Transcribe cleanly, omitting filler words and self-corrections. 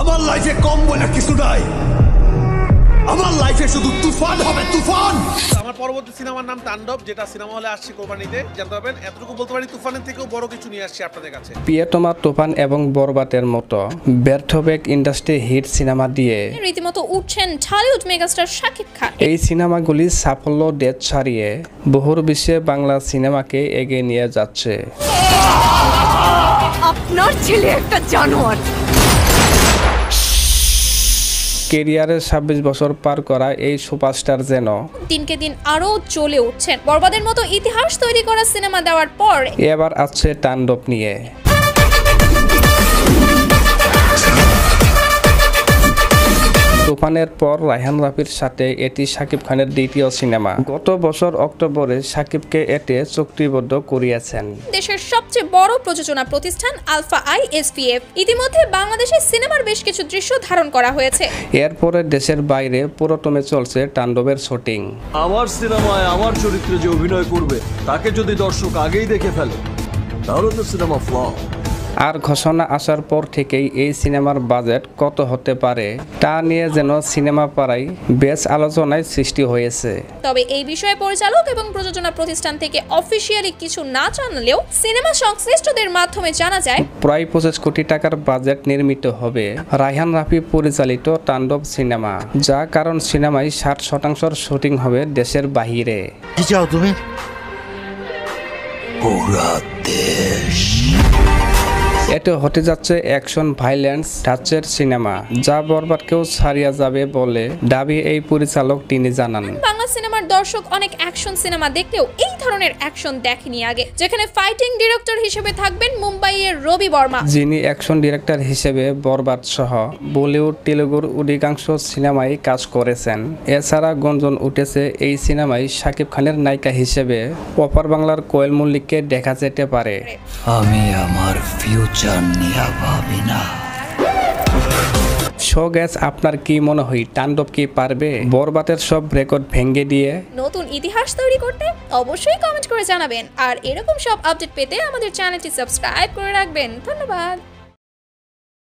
আমার লাইফে কম বলে কিছু নাই, আমার লাইফে শুধু তুফান হবে, তুফান। আমার পরবর্তী সিনেমার নাম তাণ্ডব, যেটা সিনেমা হলে আসছে কোরবানিতে, জানতে পারবেন। এতটুকু বলতে পারি, তুফানের থেকেও বড় কিছু নিয়ে আসছি আপনাদের কাছে। প্রিয়তমা, তুফান এবং বরবাদের মতো ব্যর্থবেগ ইন্ডাস্ট্রি হিট সিনেমা দিয়ে রীতিমতো উঠছেন ঢালিউড মেগাস্টার শাকিব খান। এই সিনেমাগুলি সাফল্য ডেট ছাড়িয়ে বহুর বিশ্বে বাংলা সিনেমাকে এগিয়ে নিয়ে যাচ্ছে। আপনার ছেলে একটা জানোয়ার। কেরিয়ারে 26 বছর পার করা এই সুপারস্টার যেন দিনকে দিন আরো জ্বলে উঠছেন। বরবাদের মতো ইতিহাস তৈরি করা সিনেমা দেওয়ার পর এবার আসছে তাণ্ডব নিয়ে। তুফানের পর রায়হান রাফির সাথে এটি শাকিব খানের দ্বিতীয় সিনেমা। গত বছর অক্টোবরে শাকিবকে এতে চুক্তিবদ্ধ করিয়েছেন দেশের সবচেয়ে বড় প্রযোজনা প্রতিষ্ঠান আলফা আই এসপিএফ। ইতিমধ্যে বাংলাদেশের সিনেমার বেশ কিছু দৃশ্য ধারণ করা হয়েছে। এরপরে দেশের বাইরে পুরোদমে চলছে তাণ্ডবের শুটিং। আমার সিনেমায় আমার চরিত্রে যে অভিনয় করবে তাকে যদি দর্শক আগেই দেখে ফেলে তাহলে তো সিনেমা ফ্লপ। আর ঘোষণা আসার পর থেকেই এই সিনেমার বাজেট কত হতে পারে তা নিয়ে যেন সিনেমা পাড়ায় বেশ আলোচনায় সৃষ্টি হয়েছে। তবে এই বিষয়ে পরিচালক এবং প্রযোজনা প্রতিষ্ঠান থেকে অফিসিয়ালি কিছু না জানালেও সিনেমা সংশ্লিষ্টদের মাধ্যমে জানা যায় প্রায় 25 কোটি টাকার বাজেট নির্মিত হবে রায়হান রাফি পরিচালিত তাণ্ডব সিনেমা, যা কারণ সিনেমায় 60% শুটিং হবে দেশের বাহিরে। কি চাও তুমি? পুরা দেশ। এতে হতে যাচ্ছে অ্যাকশন ভাইলেন্স টাচের সিনেমা, যা বরবাদকেও ছাড়িয়ে যাবে বলে দাবি এই পরিচালক তিনি জানান। বাংলা সিনেমার দর্শক অনেক অ্যাকশন সিনেমা দেখলেও এই ধরনের অ্যাকশন দেখেনি আগে, যেখানে ফাইটিং ডিরেক্টর হিসেবে থাকবেন মুম্বাইয়ের রবি বর্মা, যিনি অ্যাকশন ডিরেক্টর হিসেবে বরবাদ সহ বলিউড তেলুগুর অধিকাংশ সিনেমায় কাজ করেছেন। এছাড়া গুঞ্জন উঠেছে এই সিনেমায় শাকিব খানের নায়িকা হিসেবে অপার বাংলার কোয়েল মল্লিককে দেখা যেতে পারে। আমি আমার ফিউচার নিয়ে ভাবি না। শো গ্যাস, আপনার কি মনে হয় তাণ্ডব কি পারবে বরবাদের সব রেকর্ড ভেঙে দিয়ে নতুন ইতিহাস তৈরি করতে? অবশ্যই কমেন্ট করে জানাবেন। আর এরকম সব আপডেট পেতে আমাদের চ্যানেলটি সাবস্ক্রাইব করে রাখবেন। ধন্যবাদ।